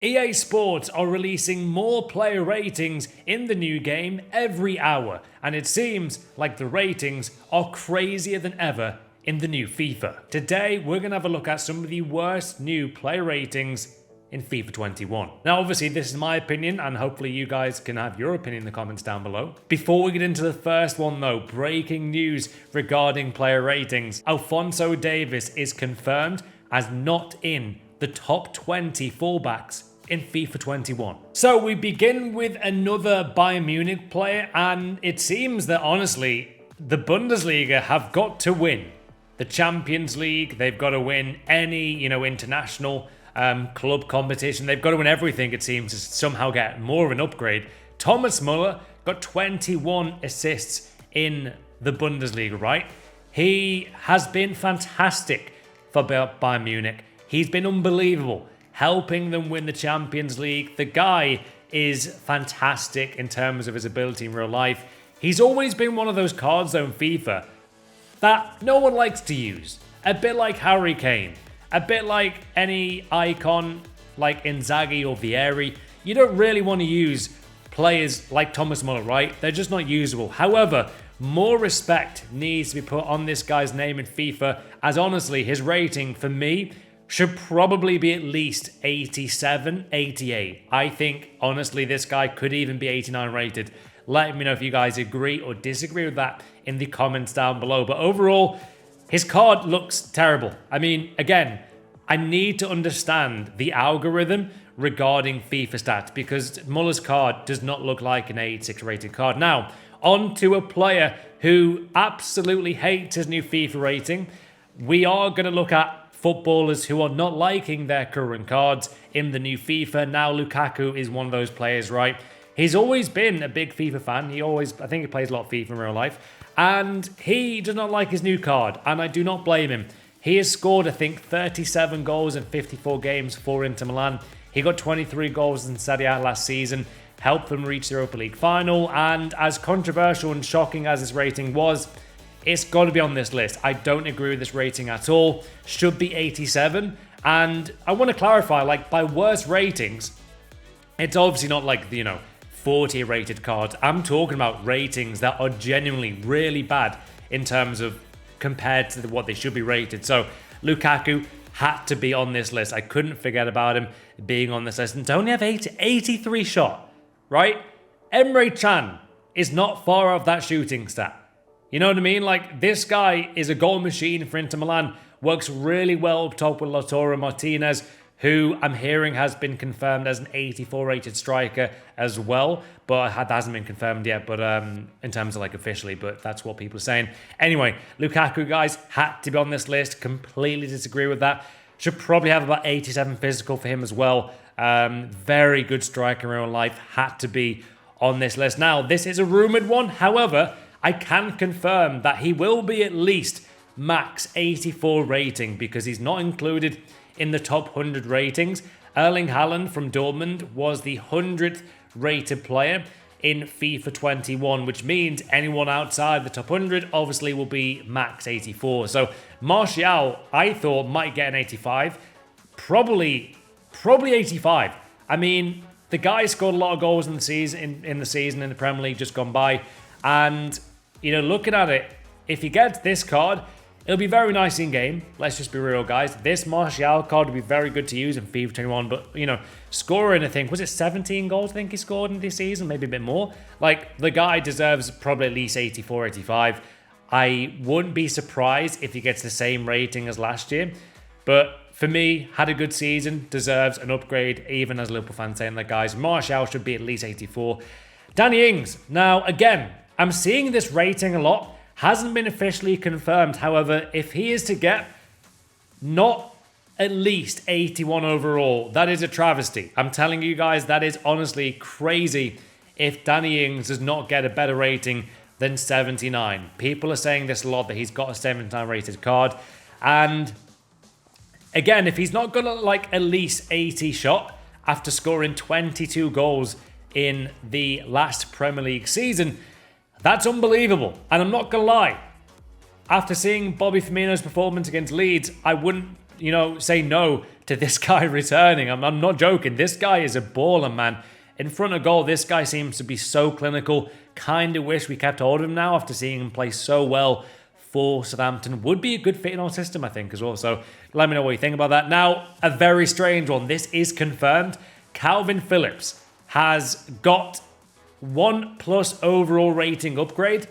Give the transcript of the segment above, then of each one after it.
EA Sports are releasing more player ratings in the new game every hour, and it seems like the ratings are crazier than ever in the new FIFA. Today, we're going to have a look at some of the worst new player ratings in FIFA 21. Now, obviously, this is my opinion, and hopefully you guys can have your opinion in the comments down below. Before we get into the first one, though, breaking news regarding player ratings. Alphonso Davies is confirmed as not in the top 20 fullbacks in FIFA 21. So we begin with another Bayern Munich player, and it seems that honestly, the Bundesliga have got to win the Champions League. They've got to win any, international club competition. They've got to win everything, it seems, to somehow get more of an upgrade. Thomas Muller got 21 assists in the Bundesliga, right? He has been fantastic for Bayern Munich. He's been unbelievable, helping them win the Champions League. The guy is fantastic in terms of his ability in real life. He's always been one of those cards, though, in FIFA that no one likes to use. A bit like Harry Kane. A bit like any icon like Inzaghi or Vieri. You don't really want to use players like Thomas Muller, right? They're just not usable. However, more respect needs to be put on this guy's name in FIFA, as honestly, his rating for me should probably be at least 87, 88. I think, honestly, this guy could even be 89 rated. Let me know if you guys agree or disagree with that in the comments down below. But overall, his card looks terrible. I mean, again, I need to understand the algorithm regarding FIFA stats, because Muller's card does not look like an 86 rated card. Now, on to a player who absolutely hates his new FIFA rating. We are going to look at footballers who are not liking their current cards in the new FIFA. Now, Lukaku is one of those players, right? He's always been a big FIFA fan. I think he plays a lot of FIFA in real life. And he does not like his new card, and I do not blame him. He has scored, I think, 37 goals in 54 games for Inter Milan. He got 23 goals in Serie A last season, helped them reach the Europa League final, and as controversial and shocking as his rating was, it's got to be on this list. I don't agree with this rating at all. Should be 87. And I want to clarify, by worst ratings, it's obviously not 40 rated cards. I'm talking about ratings that are genuinely really bad in terms of compared to what they should be rated. So Lukaku had to be on this list. I couldn't forget about him being on this list. And to only have 83 shot, right? Emre Can is not far off that shooting stat. You know what I mean? This guy is a goal machine for Inter Milan. Works really well up top with Lautaro Martinez, who I'm hearing has been confirmed as an 84 rated striker as well. But that hasn't been confirmed yet, but in terms of officially, but that's what people are saying. Anyway, Lukaku, guys, had to be on this list. Completely disagree with that. Should probably have about 87 physical for him as well. Very good striker in real life. Had to be on this list. Now, this is a rumoured one. However, I can confirm that he will be at least max 84 rating, because he's not included in the top 100 ratings. Erling Haaland from Dortmund was the 100th rated player in FIFA 21, which means anyone outside the top 100 obviously will be max 84. So Martial, I thought, might get an 85. Probably 85. I mean, the guy scored a lot of goals in the season in the Premier League just gone by. And, looking at it, if he gets this card, it'll be very nice in game. Let's just be real, guys. This Martial card would be very good to use in FIFA 21. But, scoring, I think, was it 17 goals I think he scored in this season? Maybe a bit more. The guy deserves probably at least 84, 85. I wouldn't be surprised if he gets the same rating as last year. But for me, had a good season, deserves an upgrade, even as a Liverpool fan saying that, guys. Martial should be at least 84. Danny Ings. Now, again, I'm seeing this rating a lot. Hasn't been officially confirmed. However, if he is to get not at least 81 overall, that is a travesty. I'm telling you guys, that is honestly crazy if Danny Ings does not get a better rating than 79. People are saying this a lot, that he's got a 79 rated card. And again, if he's not going to at least 80 shot after scoring 22 goals in the last Premier League season, that's unbelievable. And I'm not going to lie, after seeing Bobby Firmino's performance against Leeds, I wouldn't, say no to this guy returning. I'm not joking. This guy is a baller, man. In front of goal, this guy seems to be so clinical. Kind of wish we kept hold of him now after seeing him play so well for Southampton. Would be a good fit in our system, I think, as well. So let me know what you think about that. Now, a very strange one. This is confirmed. Calvin Phillips has got 1+ overall rating upgrade.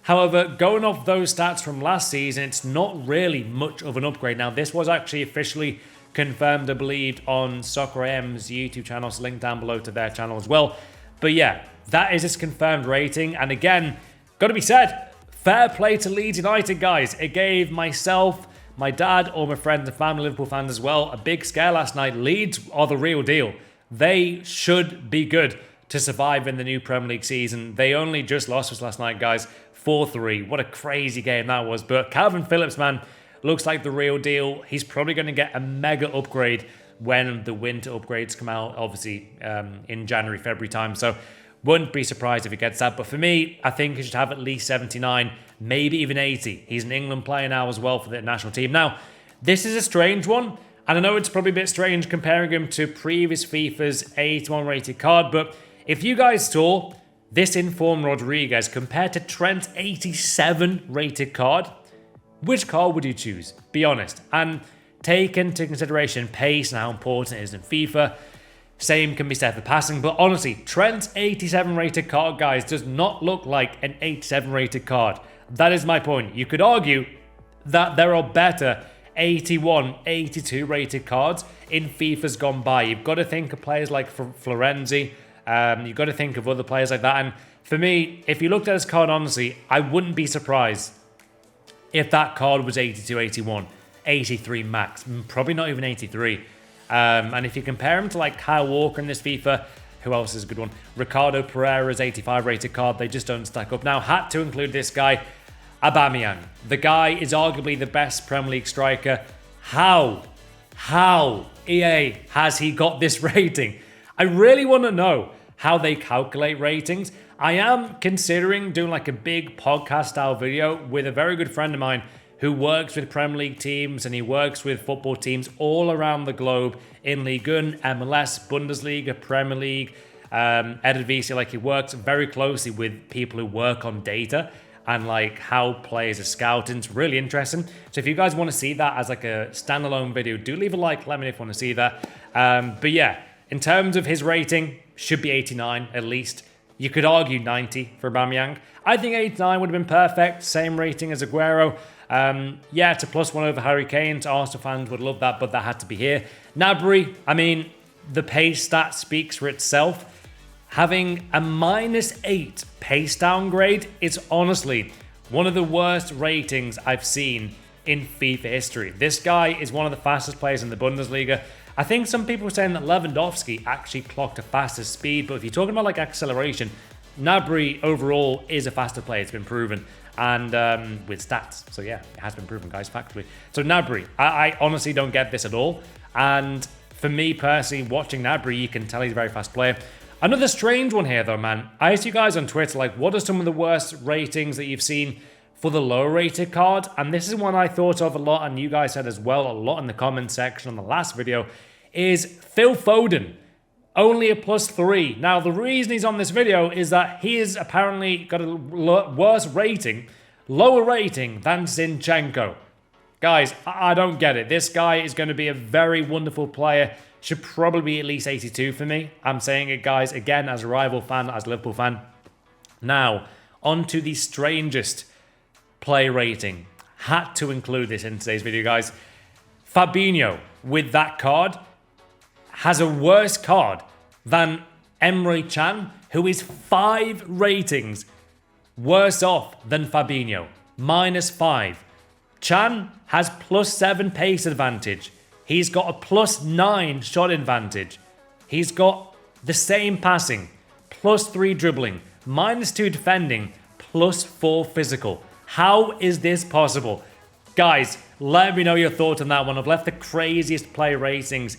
However, going off those stats from last season, it's not really much of an upgrade. Now, this was actually officially confirmed, I believe, on Soccer AM's YouTube channel. So link down below to their channel as well. But yeah, that is his confirmed rating. And again, got to be said, fair play to Leeds United, guys. It gave myself, my dad, all my friends and family, Liverpool fans as well, a big scare last night. Leeds are the real deal. They should be good to survive in the new Premier League season. They only just lost us last night, guys. 4-3. What a crazy game that was. But Calvin Phillips, man, looks like the real deal. He's probably going to get a mega upgrade when the winter upgrades come out, obviously, in January, February time. So wouldn't be surprised if he gets that. But for me, I think he should have at least 79, maybe even 80. He's an England player now as well for the national team. Now, this is a strange one. And I know it's probably a bit strange comparing him to previous FIFA's 81 rated card. But if you guys saw this informed Rodriguez compared to Trent's 87 rated card, which card would you choose? Be honest. And take into consideration pace and how important it is in FIFA. Same can be said for passing. But honestly, Trent's 87 rated card, guys, does not look like an 87 rated card. That is my point. You could argue that there are better 81, 82 rated cards in FIFA's gone by. You've got to think of players like Florenzi. You've got to think of other players like that. And for me, if you looked at his card honestly, I wouldn't be surprised if that card was 82, 81, 83 max. Probably not even 83. And if you compare him to like Kyle Walker in this FIFA, who else is a good one? Ricardo Pereira's 85 rated card. They just don't stack up. Now, had to include this guy, Aubameyang. The guy is arguably the best Premier League striker. How EA has he got this rating? I really want to know how they calculate ratings. I am considering doing like a big podcast style video with a very good friend of mine who works with Premier League teams and he works with football teams all around the globe in Ligue 1, MLS, Bundesliga, Premier League, Eredivisie. Like he works very closely with people who work on data and like how players are scouted. It's really interesting. So if you guys want to see that as like a standalone video, do leave a like. Let me know if you want to see that. But yeah, in terms of his rating, should be 89 at least. You could argue 90 for Aubameyang. I think 89 would have been perfect. Same rating as Aguero. Yeah, it's a +1 over Harry Kane. Arsenal fans would love that, but that had to be here. Gnabry, I mean, the pace stat speaks for itself. Having a -8 pace downgrade is honestly one of the worst ratings I've seen in FIFA history. This guy is one of the fastest players in the Bundesliga. I think some people are saying that Lewandowski actually clocked a faster speed, but if you're talking about like acceleration, Gnabry overall is a faster player. It's been proven, and with stats. So yeah, it has been proven, guys, factually. So Gnabry, I honestly don't get this at all. And for me personally, watching Gnabry, you can tell he's a very fast player. Another strange one here though, man. I asked you guys on Twitter, like, what are some of the worst ratings that you've seen for the low rated card? And this is one I thought of a lot, and you guys said as well a lot in the comment section on the last video, is Phil Foden. Only a +3. Now, the reason he's on this video is that he has apparently got a worse rating, lower rating than Zinchenko. Guys, I don't get it. This guy is going to be a very wonderful player. Should probably be at least 82 for me. I'm saying it, guys, again, as a rival fan, as a Liverpool fan. Now, on to the strangest play rating. Had to include this in today's video, guys. Fabinho, with that card, has a worse card than Emre Can, who is 5 ratings worse off than Fabinho. -5. Can has +7 pace advantage. He's got a +9 shot advantage. He's got the same passing, +3 dribbling, -2 defending, +4 physical. How is this possible? Guys, let me know your thoughts on that one. I've left the craziest play ratings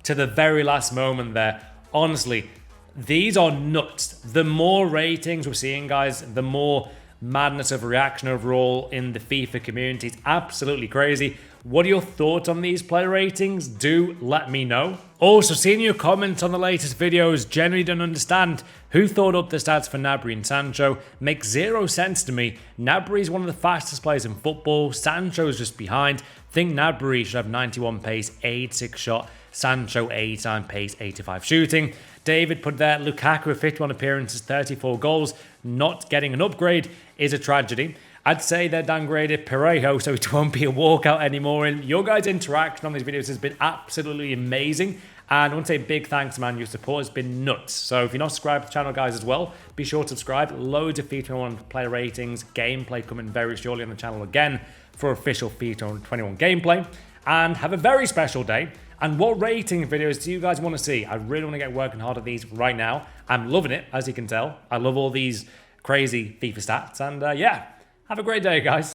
to the very last moment there. Honestly, these are nuts. The more ratings we're seeing, guys, the more madness of reaction overall in the FIFA community. It's absolutely crazy. What are your thoughts on these player ratings? Do let me know. Also, seeing your comments on the latest videos, generally don't understand who thought up the stats for Gnabry and Sancho. Makes zero sense to me. Gnabry is one of the fastest players in football. Sancho is just behind. Think Gnabry should have 91 pace, 86 shot. Sancho 89 pace, 85 shooting. David put there, Lukaku with 51 appearances, 34 goals. Not getting an upgrade is a tragedy. I'd say they're downgraded Parejo, so it won't be a walkout anymore. And your guys' interaction on these videos has been absolutely amazing. And I want to say big thanks, man. Your support has been nuts. So if you're not subscribed to the channel, guys, as well, be sure to subscribe. Loads of FIFA 21 player ratings, gameplay coming very shortly on the channel again for official FIFA 21 gameplay. And have a very special day. And what rating videos do you guys want to see? I really want to get working hard at these right now. I'm loving it, as you can tell. I love all these crazy FIFA stats. And yeah, have a great day, guys.